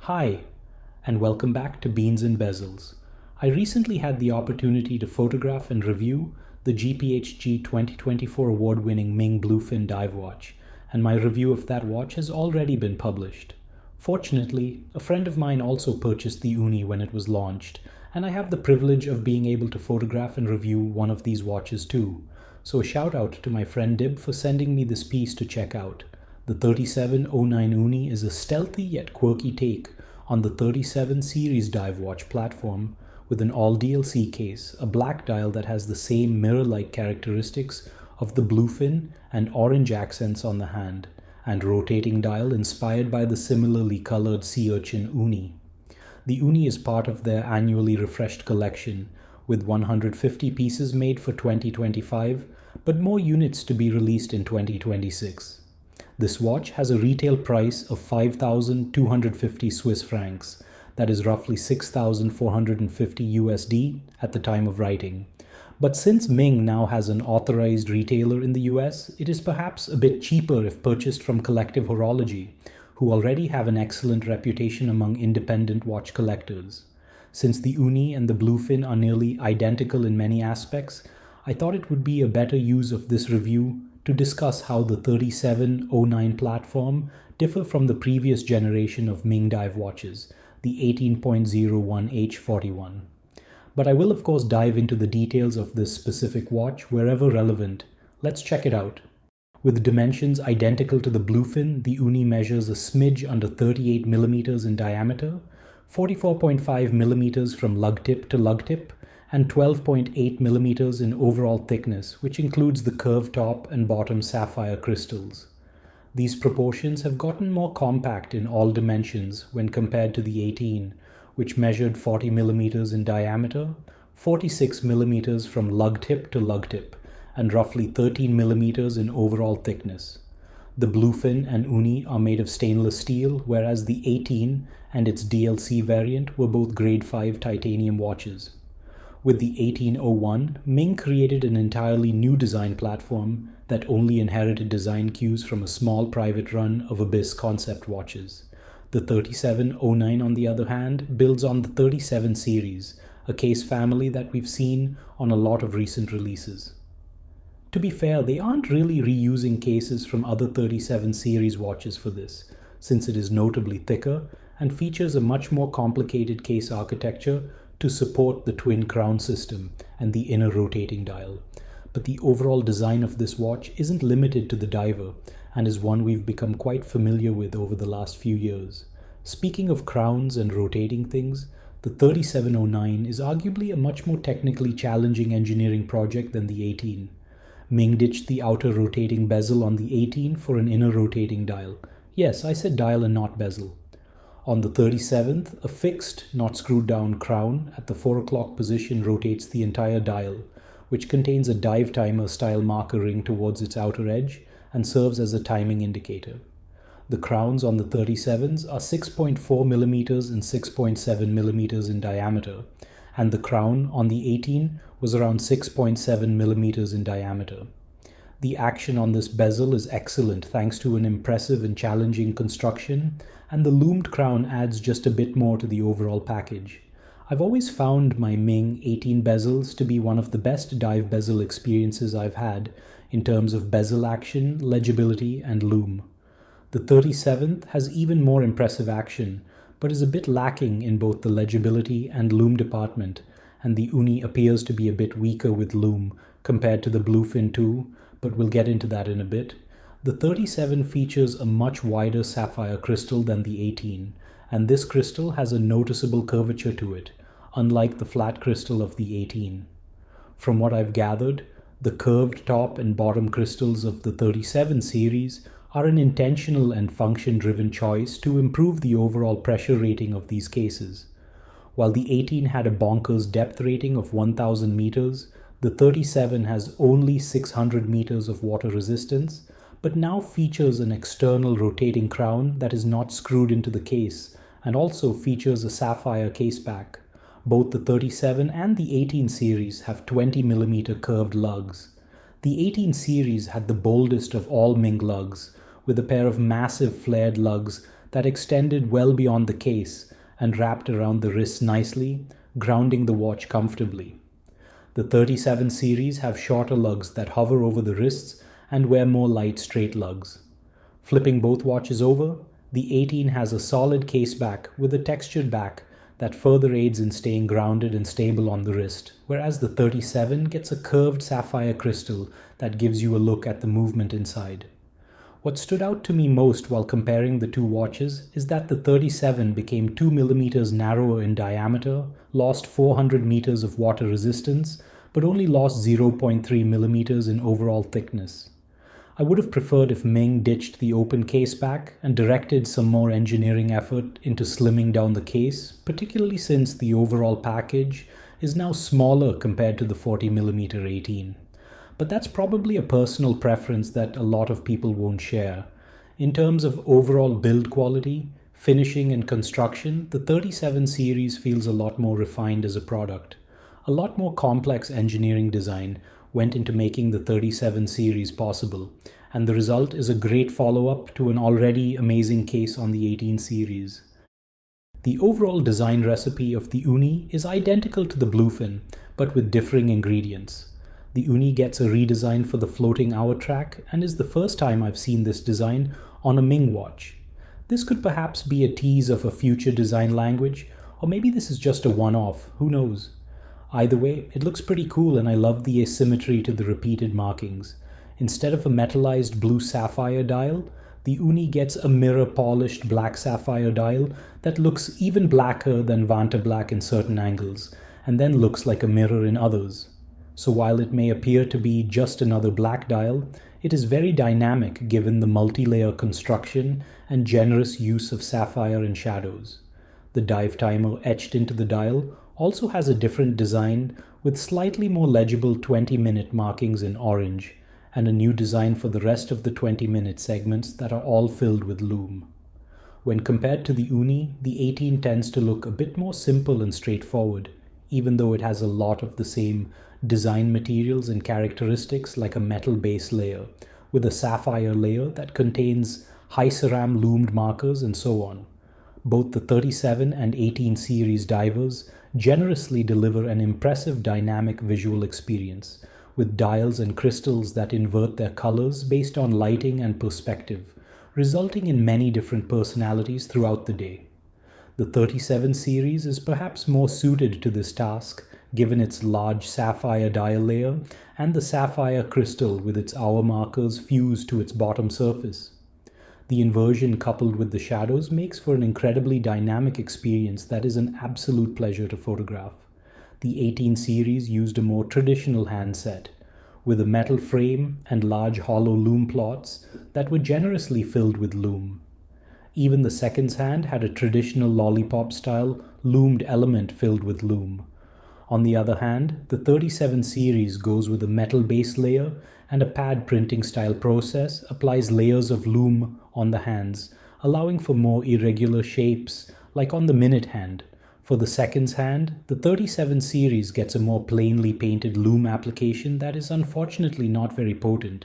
Hi, and welcome back to Beans and Bezels. I recently had the opportunity to photograph and review the GPHG 2024 award-winning Ming Bluefin dive watch, and my review of that watch has already been published. Fortunately, a friend of mine also purchased the uni when it was launched, and I have the privilege of being able to photograph and review one of these watches too. So a shout out to my friend Dib for sending me this piece to check out. The 3709 uni is a stealthy yet quirky take on the 37 series dive watch platform with an all DLC case, a black dial that has the same mirror-like characteristics of the bluefin and orange accents on the hand, and rotating dial inspired by the similarly colored sea urchin uni. The uni is part of their annually refreshed collection, with 150 pieces made for 2025, but more units to be released in 2026. This watch has a retail price of 5,250 Swiss francs, that is roughly 6,450 USD at the time of writing. But since Ming now has an authorized retailer in the US, it is perhaps a bit cheaper if purchased from Collective Horology, who already have an excellent reputation among independent watch collectors. Since the uni and the bluefin are nearly identical in many aspects, I thought it would be a better use of this review to discuss how the 3709 platform differ from the previous generation of Ming dive watches, the 18.01 h41. But I will of course dive into the details of this specific watch wherever relevant. Let's check it out. With dimensions identical to the bluefin, the uni measures a smidge under 38 mm in diameter, 44.5 mm from lug tip to lug tip, and 12.8 mm in overall thickness, which includes the curved top and bottom sapphire crystals. These proportions have gotten more compact in all dimensions when compared to the 18, which measured 40 mm in diameter, 46 mm from lug tip to lug tip, and roughly 13 mm in overall thickness. The bluefin and uni are made of stainless steel, whereas the 18 and its DLC variant were both grade 5 titanium watches. With the 1801, Ming created an entirely new design platform that only inherited design cues from a small private run of Abyss concept watches. The 3709, on the other hand, builds on the 37 series, a case family that we've seen on a lot of recent releases. To be fair, they aren't really reusing cases from other 37 series watches for this, since it is notably thicker and features a much more complicated case architecture to support the twin crown system and the inner rotating dial. But the overall design of this watch isn't limited to the diver and is one we've become quite familiar with over the last few years. Speaking of crowns and rotating things, the 3709 is arguably a much more technically challenging engineering project than the 18. Ming ditched the outer rotating bezel on the 18 for an inner rotating dial. Yes, I said dial and not bezel. On the 37th, a fixed, not screwed down crown at the 4 o'clock position rotates the entire dial, which contains a dive timer style marker ring towards its outer edge and serves as a timing indicator. The crowns on the 37s are 6.4 mm and 6.7 mm in diameter, and the crown on the 18 was around 6.7 mm in diameter. The action on this bezel is excellent thanks to an impressive and challenging construction, and the loomed crown adds just a bit more to the overall package. I've always found my Ming 18 bezels to be one of the best dive bezel experiences I've had in terms of bezel action, legibility, and loom. The 37th has even more impressive action, but is a bit lacking in both the legibility and loom department, and the uni appears to be a bit weaker with loom compared to the bluefin 2, but we'll get into that in a bit. The 37 features a much wider sapphire crystal than the 18, and this crystal has a noticeable curvature to it, unlike the flat crystal of the 18. From what I've gathered, the curved top and bottom crystals of the 37 series are an intentional and function-driven choice to improve the overall pressure rating of these cases. While the 18 had a bonkers depth rating of 1,000 meters, the 37 has only 600 meters of water resistance, but now features an external rotating crown that is not screwed into the case, and also features a sapphire case back. Both the 37 and the 18 series have 20 mm curved lugs. The 18 series had the boldest of all Ming lugs, with a pair of massive flared lugs that extended well beyond the case and wrapped around the wrists nicely, grounding the watch comfortably. The 37 series have shorter lugs that hover over the wrists and wear more light straight lugs. Flipping both watches over, the 18 has a solid case back with a textured back that further aids in staying grounded and stable on the wrist, whereas the 37 gets a curved sapphire crystal that gives you a look at the movement inside. What stood out to me most while comparing the two watches is that the 37 became 2 millimeters narrower in diameter, lost 400 meters of water resistance, but only lost 0.3 millimeters in overall thickness. I would have preferred if Ming ditched the open case back and directed some more engineering effort into slimming down the case, particularly since the overall package is now smaller compared to the 40mm 18. But that's probably a personal preference that a lot of people won't share. In terms of overall build quality, finishing and construction, the 37 series feels a lot more refined as a product. A lot more complex engineering design went into making the 37 series possible, and the result is a great follow-up to an already amazing case on the 18 series. The overall design recipe of the Uni is identical to the Bluefin, but with differing ingredients. The Uni gets a redesign for the floating hour track and is the first time I've seen this design on a Ming watch. This could perhaps be a tease of a future design language, or maybe this is just a one-off, who knows. Either way, it looks pretty cool and I love the asymmetry to the repeated markings. Instead of a metallized blue sapphire dial, the Uni gets a mirror-polished black sapphire dial that looks even blacker than Vanta Black in certain angles, and then looks like a mirror in others. So while it may appear to be just another black dial, it is very dynamic given the multi-layer construction and generous use of sapphire and shadows. The dive timer etched into the dial also has a different design with slightly more legible 20-minute markings in orange, and a new design for the rest of the 20-minute segments that are all filled with lume. When compared to the Uni, the 18 tends to look a bit more simple and straightforward, even though it has a lot of the same design materials and characteristics like a metal base layer, with a sapphire layer that contains high ceram loomed markers and so on. Both the 37 and 18 series divers generously deliver an impressive dynamic visual experience, with dials and crystals that invert their colors based on lighting and perspective, resulting in many different personalities throughout the day. The 37 series is perhaps more suited to this task, given its large sapphire dial layer and the sapphire crystal with its hour markers fused to its bottom surface. The inversion coupled with the shadows makes for an incredibly dynamic experience that is an absolute pleasure to photograph. The 18 series used a more traditional handset, with a metal frame and large hollow lume plots that were generously filled with lume. Even the seconds hand had a traditional lollipop-style loomed element filled with lume. On the other hand, the 37 series goes with a metal base layer and a pad printing style process applies layers of lume on the hands, allowing for more irregular shapes, like on the minute hand. For the seconds hand, the 37 series gets a more plainly painted lume application that is unfortunately not very potent.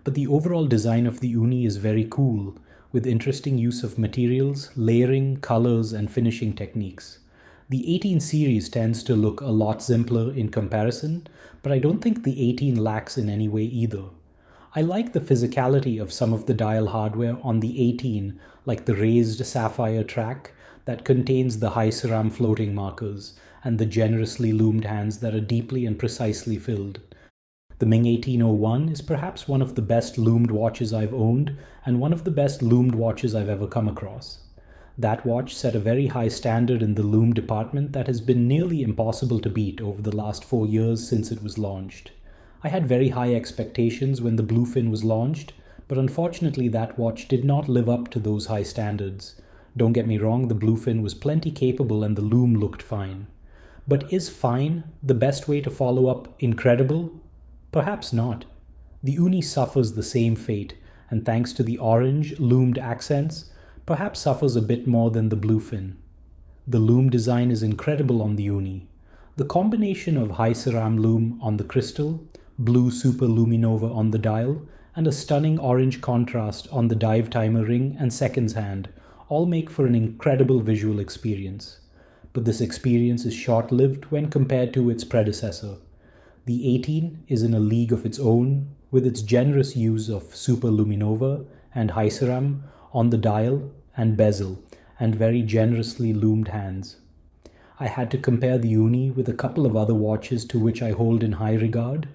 But the overall design of the Uni is very cool, with interesting use of materials, layering, colors, and finishing techniques. The 18 series tends to look a lot simpler in comparison, but I don't think the 18 lacks in any way either. I like the physicality of some of the dial hardware on the 18, like the raised sapphire track that contains the high ceram floating markers and the generously loomed hands that are deeply and precisely filled. The Ming 1801 is perhaps one of the best loomed watches I've owned and one of the best loomed watches I've ever come across. That watch set a very high standard in the lume department that has been nearly impossible to beat over the last 4 years since it was launched. I had very high expectations when the Bluefin was launched, but unfortunately that watch did not live up to those high standards. Don't get me wrong, the Bluefin was plenty capable and the lume looked fine. But is fine the best way to follow up incredible? Perhaps not. The Uni suffers the same fate, and thanks to the orange loomed accents, perhaps suffers a bit more than the Bluefin. The lume design is incredible on the Uni. The combination of high ceram lume on the crystal, blue super luminova on the dial, and a stunning orange contrast on the dive timer ring and seconds hand all make for an incredible visual experience. But this experience is short-lived when compared to its predecessor. The 18 is in a league of its own, with its generous use of superluminova and h41 on the dial and bezel, and very generously loomed hands. I had to compare the Uni with a couple of other watches to which I hold in high regard.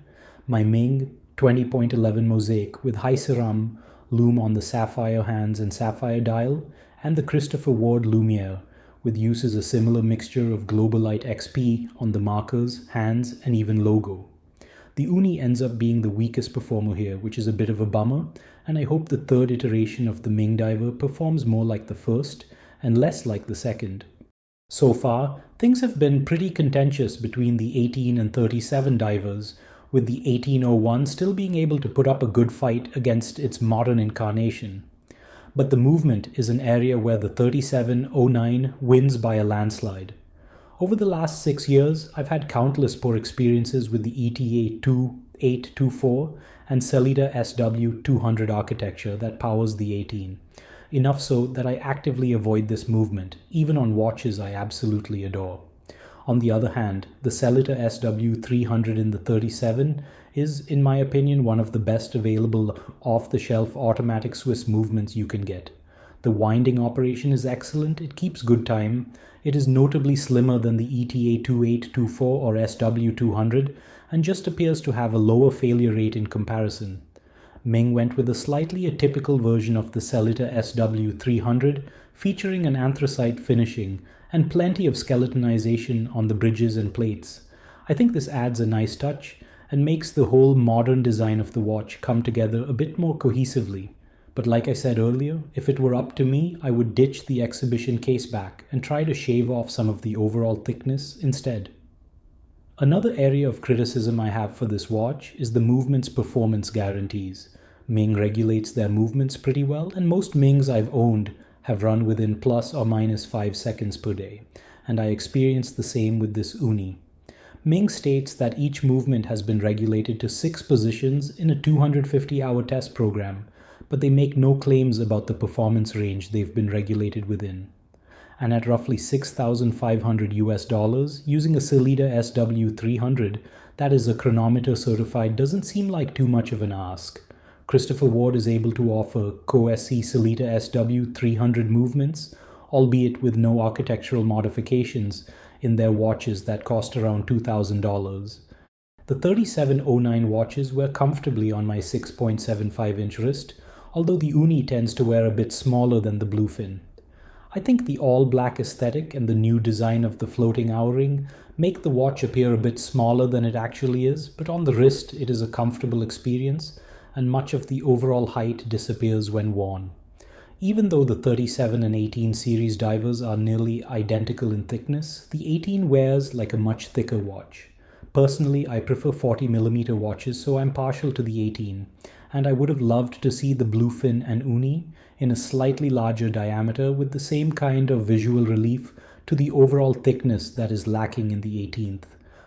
My Ming 20.11 Mosaic with h41 loom on the sapphire hands and sapphire dial, and the Christopher Ward Lumiere, with uses a similar mixture of Globalite XP on the markers, hands, and even logo. The Uni ends up being the weakest performer here, which is a bit of a bummer, and I hope the third iteration of the Ming diver performs more like the first and less like the second. So far, things have been pretty contentious between the 18 and 37 divers, with the 1801 still being able to put up a good fight against its modern incarnation. But the movement is an area where the 3709 wins by a landslide. Over the last 6 years, I've had countless poor experiences with the ETA 2824 and Sellita SW200 architecture that powers the 18. Enough so that I actively avoid this movement, even on watches I absolutely adore. On the other hand, the Sellita SW300 in the 37 is, in my opinion, one of the best available off-the-shelf automatic Swiss movements you can get. The winding operation is excellent, it keeps good time, it is notably slimmer than the ETA 2824 or SW200, and just appears to have a lower failure rate in comparison. Ming went with a slightly atypical version of the Sellita SW300, featuring an anthracite finishing and plenty of skeletonization on the bridges and plates. I think this adds a nice touch and makes the whole modern design of the watch come together a bit more cohesively. But like I said earlier, if it were up to me, I would ditch the exhibition case back and try to shave off some of the overall thickness instead. Another area of criticism I have for this watch is the movement's performance guarantees. Ming regulates their movements pretty well, and most Mings I've owned have run within plus or minus 5 seconds per day, and I experienced the same with this Uni. Ming states that each movement has been regulated to 6 positions in a 250-hour test program, but they make no claims about the performance range they've been regulated within. And at roughly $6,500 US, using a Sellita SW300 that is a chronometer certified doesn't seem like too much of an ask. Christopher Ward is able to offer Co-SC Sellita SW300 movements, albeit with no architectural modifications, in their watches that cost around $2,000. The 3709 watches wear comfortably on my 6.75-inch wrist, although the Uni tends to wear a bit smaller than the Bluefin. I think the all-black aesthetic and the new design of the floating hour ring make the watch appear a bit smaller than it actually is, but on the wrist it is a comfortable experience, and much of the overall height disappears when worn. Even though the 37 and 18 series divers are nearly identical in thickness, the 18 wears like a much thicker watch. Personally, I prefer 40mm watches, so I'm partial to the 18, and I would have loved to see the Bluefin and Uni in a slightly larger diameter with the same kind of visual relief to the overall thickness that is lacking in the 18th.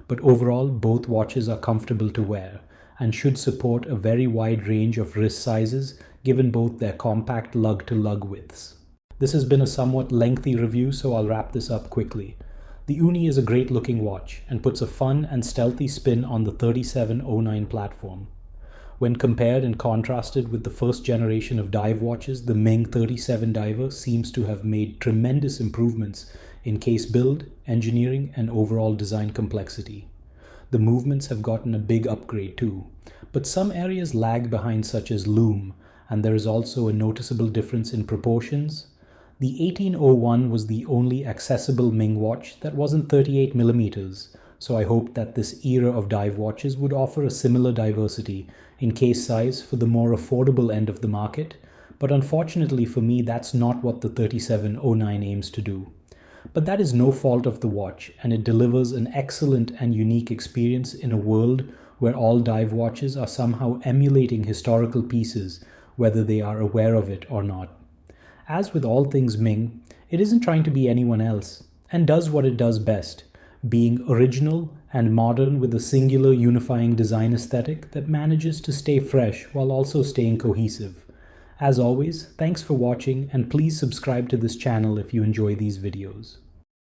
But overall, both watches are comfortable to wear and should support a very wide range of wrist sizes given both their compact lug-to-lug widths. This has been a somewhat lengthy review, so I'll wrap this up quickly. The Uni is a great looking watch and puts a fun and stealthy spin on the 3709 platform. When compared and contrasted with the first generation of dive watches, the Ming 37 diver seems to have made tremendous improvements in case build, engineering, and overall design complexity. The movements have gotten a big upgrade too, but some areas lag behind, such as loom, and there is also a noticeable difference in proportions. The 1801 was the only accessible Ming watch that wasn't 38mm, so I hoped that this era of dive watches would offer a similar diversity in case size for the more affordable end of the market, but unfortunately for me that's not what the 3709 aims to do. But that is no fault of the watch, and it delivers an excellent and unique experience in a world where all dive watches are somehow emulating historical pieces, whether they are aware of it or not. As with all things Ming, it isn't trying to be anyone else, and does what it does best, being original and modern with a singular unifying design aesthetic that manages to stay fresh while also staying cohesive. As always, thanks for watching and please subscribe to this channel if you enjoy these videos.